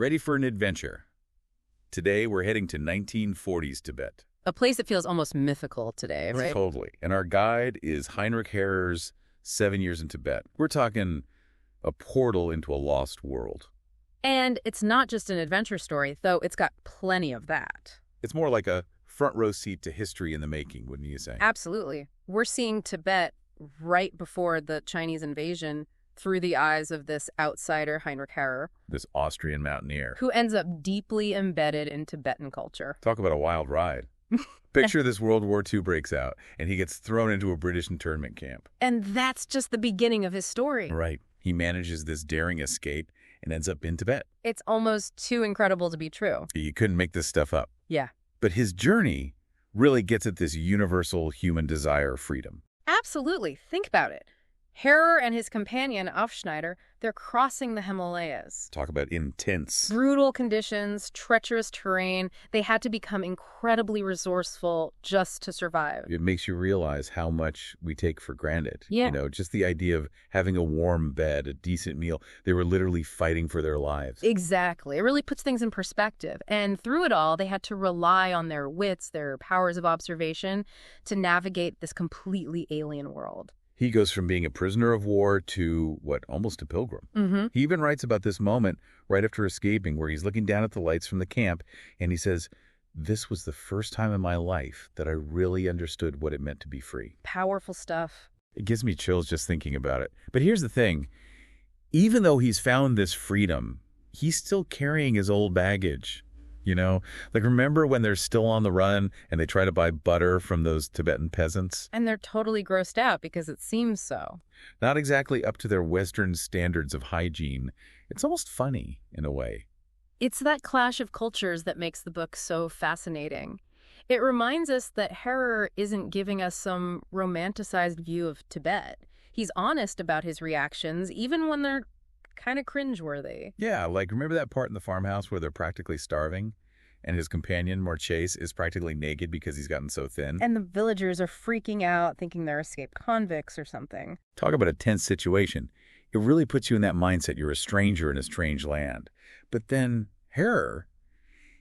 Ready for an adventure. Today, we're heading to 1940s Tibet. A place that feels almost mythical today, right? Totally. And our guide is Heinrich Harrer's 7 Years in Tibet. We're talking a portal into a lost world. And it's not just an adventure story, though it's got plenty of that. It's more like a front row seat to history in the making, wouldn't you say? Absolutely. We're seeing Tibet right before the Chinese invasion through the eyes of this outsider, Heinrich Harrer. This Austrian mountaineer. Who ends up deeply embedded in Tibetan culture. Talk about a wild ride. Picture this World War II breaks out, and he gets thrown into a British internment camp. And that's just the beginning of his story. Right. He manages this daring escape and ends up in Tibet. It's almost too incredible to be true. You couldn't make this stuff up. Yeah. But his journey really gets at this universal human desire of freedom. Absolutely. Think about it. Harrer and his companion, Aufschneider, they're crossing the Himalayas. Talk about intense. Brutal conditions, treacherous terrain. They had to become incredibly resourceful just to survive. It makes you realize how much we take for granted. Yeah. You know, just the idea of having a warm bed, a decent meal. They were literally fighting for their lives. Exactly. It really puts things in perspective. And through it all, they had to rely on their wits, their powers of observation, to navigate this completely alien world. He goes from being a prisoner of war to, almost a pilgrim. Mm-hmm. He even writes about this moment right after escaping where he's looking down at the lights from the camp, and he says, "This was the first time in my life that I really understood what it meant to be free." Powerful stuff. It gives me chills just thinking about it. But here's the thing. Even though he's found this freedom, he's still carrying his old baggage. You know, like remember when they're still on the run and they try to buy butter from those Tibetan peasants? And they're totally grossed out because it seems so. Not exactly up to their Western standards of hygiene. It's almost funny in a way. It's that clash of cultures that makes the book so fascinating. It reminds us that Harrer isn't giving us some romanticized view of Tibet. He's honest about his reactions, even when they're kind of cringeworthy. Yeah, like remember that part in the farmhouse where they're practically starving and his companion, Marchese, is practically naked because he's gotten so thin? And the villagers are freaking out, thinking they're escaped convicts or something. Talk about a tense situation. It really puts you in that mindset. You're a stranger in a strange land. But then Harrer,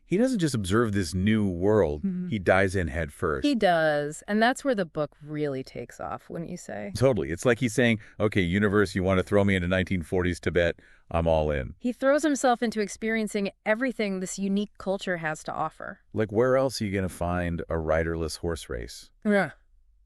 he doesn't just observe this new world. Mm-hmm. He dives in head first. He does. And that's where the book really takes off, wouldn't you say? Totally. It's like he's saying, okay, universe, you want to throw me into 1940s Tibet? I'm all in. He throws himself into experiencing everything this unique culture has to offer. Like where else are you going to find a riderless horse race? Yeah.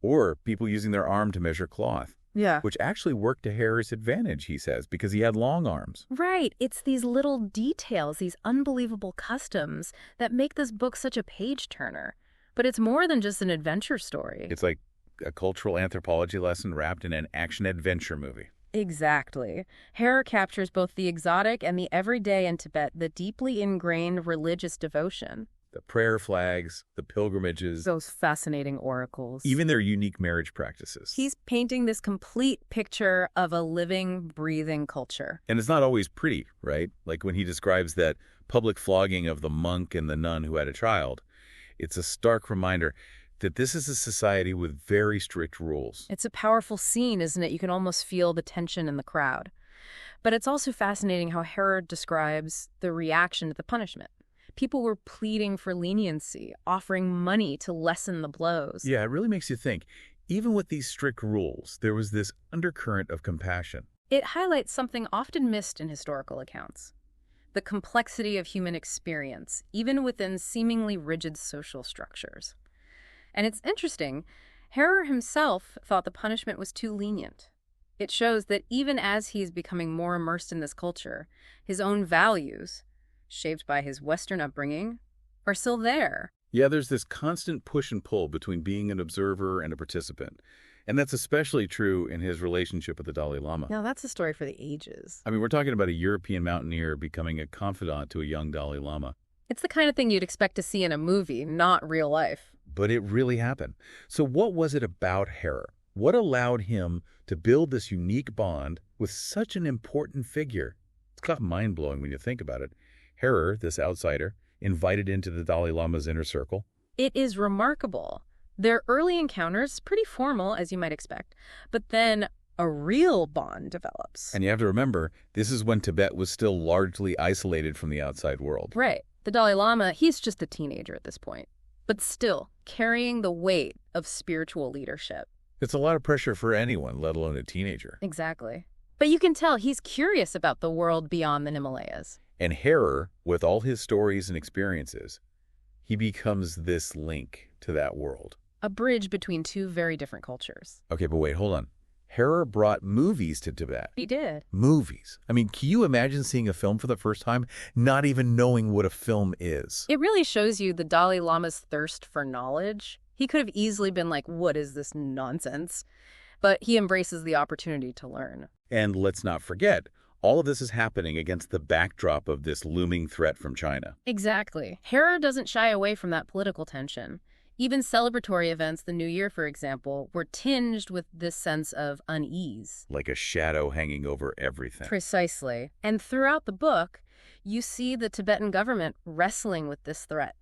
Or people using their arm to measure cloth. Yeah. Which actually worked to Harrer's advantage, he says, because he had long arms. Right. It's these little details, these unbelievable customs that make this book such a page-turner. But it's more than just an adventure story. It's like a cultural anthropology lesson wrapped in an action-adventure movie. Exactly. Harrer captures both the exotic and the everyday in Tibet, the deeply ingrained religious devotion. The prayer flags, the pilgrimages. Those fascinating oracles. Even their unique marriage practices. He's painting this complete picture of a living, breathing culture. And it's not always pretty, right? Like when he describes that public flogging of the monk and the nun who had a child, it's a stark reminder that this is a society with very strict rules. It's a powerful scene, isn't it? You can almost feel the tension in the crowd. But it's also fascinating how Harrer describes the reaction to the punishment. People were pleading for leniency, offering money to lessen the blows. Yeah, it really makes you think. Even with these strict rules, there was this undercurrent of compassion. It highlights something often missed in historical accounts: the complexity of human experience, even within seemingly rigid social structures. And it's interesting, Harrer himself thought the punishment was too lenient. It shows that even as he's becoming more immersed in this culture, his own values, shaped by his Western upbringing, are still there. Yeah, there's this constant push and pull between being an observer and a participant. And that's especially true in his relationship with the Dalai Lama. Now, that's a story for the ages. I mean, we're talking about a European mountaineer becoming a confidant to a young Dalai Lama. It's the kind of thing you'd expect to see in a movie, not real life. But it really happened. So what was it about Harrer? What allowed him to build this unique bond with such an important figure? It's kind of mind-blowing when you think about it. Harrer, this outsider, invited into the Dalai Lama's inner circle. It is remarkable. Their early encounters, pretty formal, as you might expect. But then, a real bond develops. And you have to remember, this is when Tibet was still largely isolated from the outside world. Right. The Dalai Lama, he's just a teenager at this point, but still carrying the weight of spiritual leadership. It's a lot of pressure for anyone, let alone a teenager. Exactly. But you can tell he's curious about the world beyond the Himalayas. And Harrer, with all his stories and experiences, he becomes this link to that world. A bridge between two very different cultures. Okay, but wait, hold on. Harrer brought movies to Tibet. He did. Movies. I mean, can you imagine seeing a film for the first time, not even knowing what a film is? It really shows you the Dalai Lama's thirst for knowledge. He could have easily been like, what is this nonsense? But he embraces the opportunity to learn. And let's not forget, all of this is happening against the backdrop of this looming threat from China. Exactly. Harrer doesn't shy away from that political tension. Even celebratory events, the New Year, for example, were tinged with this sense of unease. Like a shadow hanging over everything. Precisely. And throughout the book, you see the Tibetan government wrestling with this threat,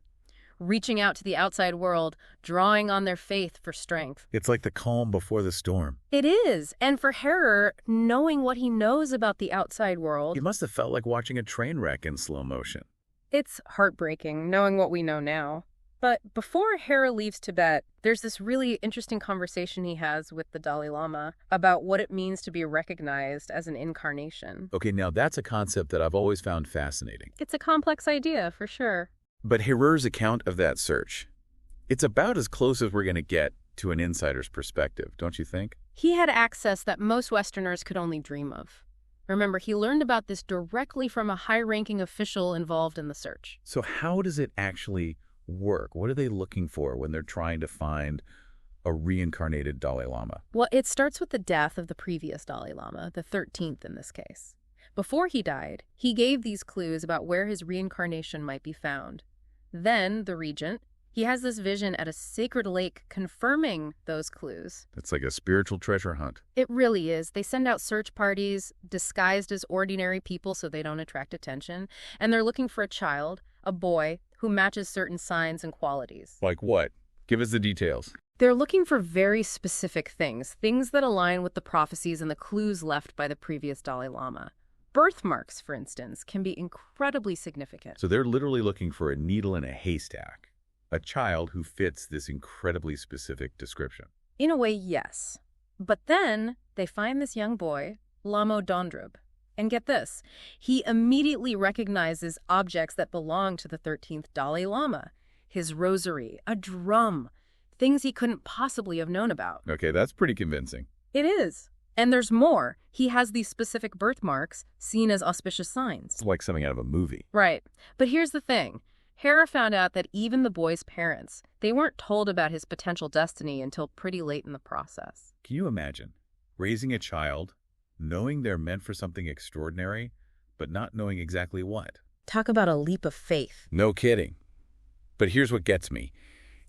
reaching out to the outside world, drawing on their faith for strength. It's like the calm before the storm. It is. And for Harrer, knowing what he knows about the outside world, It must have felt like watching a train wreck in slow motion. it's heartbreaking knowing what we know now. But before Harrer leaves Tibet, there's this really interesting conversation he has with the Dalai Lama about what it means to be recognized as an incarnation. Okay, now that's a concept that I've always found fascinating. It's a complex idea, for sure. But Harrer's account of that search, it's about as close as we're going to get to an insider's perspective, don't you think? He had access that most Westerners could only dream of. Remember, he learned about this directly from a high-ranking official involved in the search. So how does it actually work? What are they looking for when they're trying to find a reincarnated Dalai Lama? Well, it starts with the death of the previous Dalai Lama, the 13th in this case. Before he died, he gave these clues about where his reincarnation might be found. Then, the regent, he has this vision at a sacred lake confirming those clues. It's like a spiritual treasure hunt. It really is. They send out search parties disguised as ordinary people so they don't attract attention. And they're looking for a child, a boy, who matches certain signs and qualities. Like what? Give us the details. They're looking for very specific things that align with the prophecies and the clues left by the previous Dalai Lama. Birthmarks, for instance, can be incredibly significant. So they're literally looking for a needle in a haystack. A child who fits this incredibly specific description. In a way, yes. But then they find this young boy, Lama Dondrub. And get this, he immediately recognizes objects that belong to the 13th Dalai Lama. His rosary, a drum, things he couldn't possibly have known about. Okay, that's pretty convincing. It is. And there's more. He has these specific birthmarks seen as auspicious signs. It's like something out of a movie. Right. But here's the thing. Harrer found out that even the boy's parents, they weren't told about his potential destiny until pretty late in the process. Can you imagine raising a child, knowing they're meant for something extraordinary, but not knowing exactly what? Talk about a leap of faith. No kidding. But here's what gets me.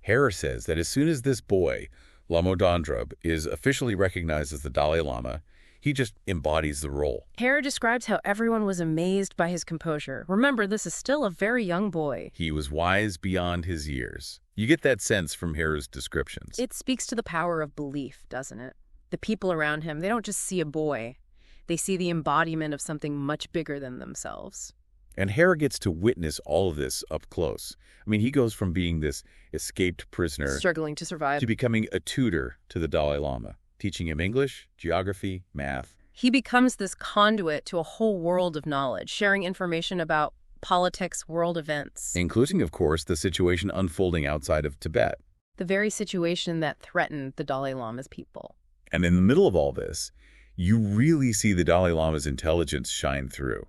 Harrer says that as soon as this boy, Lama Dondrub, is officially recognized as the Dalai Lama, he just embodies the role. Harrer describes how everyone was amazed by his composure. Remember, this is still a very young boy. He was wise beyond his years. You get that sense from Harrer's descriptions. It speaks to the power of belief, doesn't it? The people around him, they don't just see a boy. They see the embodiment of something much bigger than themselves. And Harrer gets to witness all of this up close. I mean, he goes from being this escaped prisoner Struggling to survive. to becoming a tutor to the Dalai Lama, teaching him English, geography, math. He becomes this conduit to a whole world of knowledge, sharing information about politics, world events. Including, of course, the situation unfolding outside of Tibet. The very situation that threatened the Dalai Lama's people. And in the middle of all this, you really see the Dalai Lama's intelligence shine through.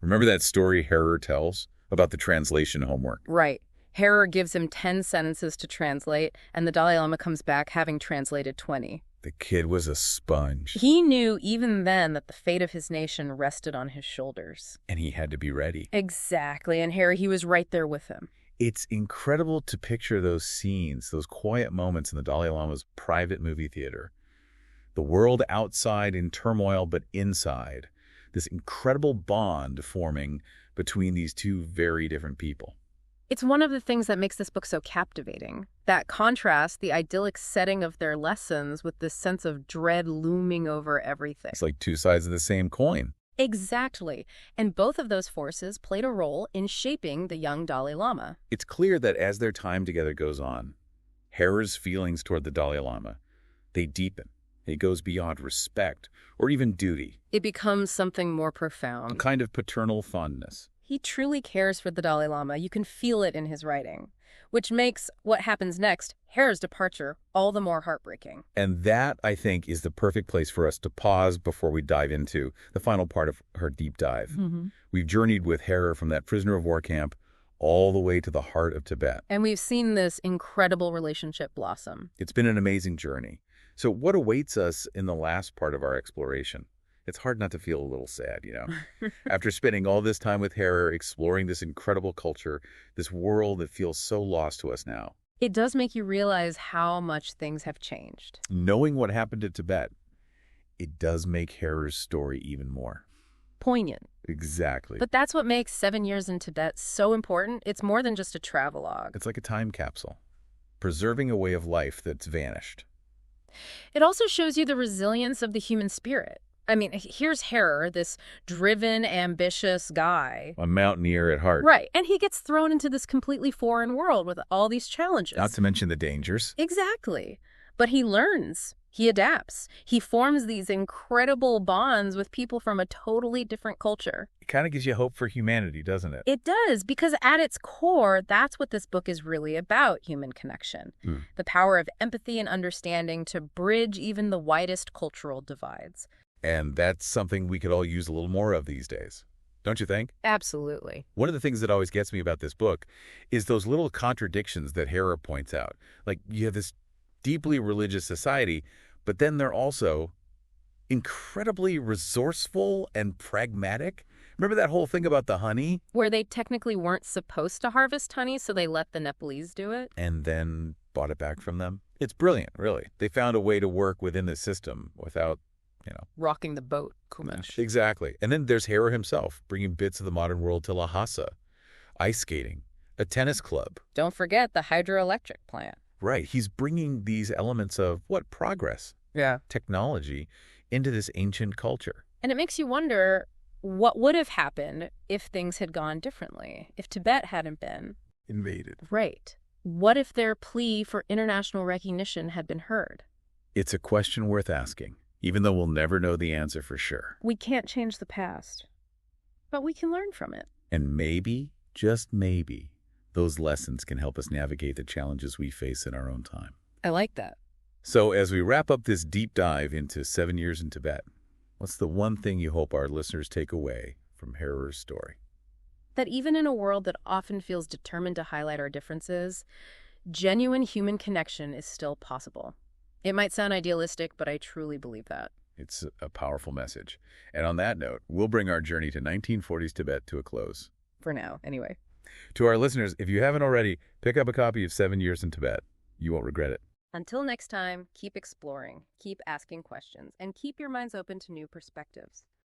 Remember that story Harrer tells about the translation homework? Right. Harrer gives him 10 sentences to translate, and the Dalai Lama comes back having translated 20. The kid was a sponge. He knew even then that the fate of his nation rested on his shoulders. And he had to be ready. Exactly, and Harrer, he was right there with him. It's incredible to picture those scenes, those quiet moments in the Dalai Lama's private movie theater. The world outside in turmoil, but inside. This incredible bond forming between these two very different people. It's one of the things that makes this book so captivating. That contrast, the idyllic setting of their lessons with this sense of dread looming over everything. It's like two sides of the same coin. Exactly. And both of those forces played a role in shaping the young Dalai Lama. It's clear that as their time together goes on, Harrer's feelings toward the Dalai Lama, they deepen. It goes beyond respect or even duty. It becomes something more A profound. kind of paternal fondness. He truly cares for the Dalai Lama. You can feel it in his writing, which makes what happens next, Harrer's departure, all the more heartbreaking. And that, I think, is the perfect place for us to pause before we dive into the final part of her deep dive. We've journeyed with Harrer from that prisoner of war camp all the way to the heart of Tibet. And we've seen this incredible relationship blossom. It's been an amazing journey. So what awaits us in the last part of our exploration? It's hard not to feel a little sad, you know. After spending all this time with Harrer, exploring this incredible culture, this world that feels so lost to us now. It does make you realize how much things have changed. Knowing what happened to Tibet, it does make Harrer's story even more. Poignant. Exactly. But that's what makes 7 Years in Tibet so important. It's more than just a travelogue. It's like a time capsule, preserving a way of life that's vanished. It also shows you the resilience of the human spirit. I mean, here's Harrer, this driven, ambitious guy. A mountaineer at heart. Right. And he gets thrown into this completely foreign world with all these challenges. Not to mention the dangers. Exactly. But he learns. He adapts. He forms these incredible bonds with people from a totally different culture. It kind of gives you hope for humanity, doesn't it? It does, because at its core, that's what this book is really about, human connection. The power of empathy and understanding to bridge even the widest cultural divides. And that's something we could all use a little more of these days. Don't you think? Absolutely. One of the things that always gets me about this book is those little contradictions that Harrer points out. Like, you have this deeply religious society, but then they're also incredibly resourceful and pragmatic. Remember that whole thing about the honey? Where they technically weren't supposed to harvest honey, so they let the Nepalese do it? And then bought it back from them? It's brilliant, really. They found a way to work within the system without, Rocking the boat, Kumash. Exactly. And then there's Harrer himself, bringing bits of the modern world to Lhasa. Ice skating, a tennis club. Don't forget the hydroelectric plant. Right. He's bringing these elements of, progress? Yeah. Technology into this ancient culture. And it makes you wonder what would have happened if things had gone differently, if Tibet hadn't been Invaded. Right. What if their plea for international recognition had been heard? It's a question worth asking, even though we'll never know the answer for sure. We can't change the past, but we can learn from it. And maybe, just maybe, those lessons can help us navigate the challenges we face in our own time. I like that. So as we wrap up this deep dive into 7 Years in Tibet, what's the one thing you hope our listeners take away from Harrer's story? That even in a world that often feels determined to highlight our differences, genuine human connection is still possible. It might sound idealistic, but I truly believe that. It's a powerful message. And on that note, we'll bring our journey to 1940s Tibet to a close. For now, anyway. To our listeners, if you haven't already, pick up a copy of 7 Years in Tibet. You won't regret it. Until next time, keep exploring, keep asking questions, and keep your minds open to new perspectives.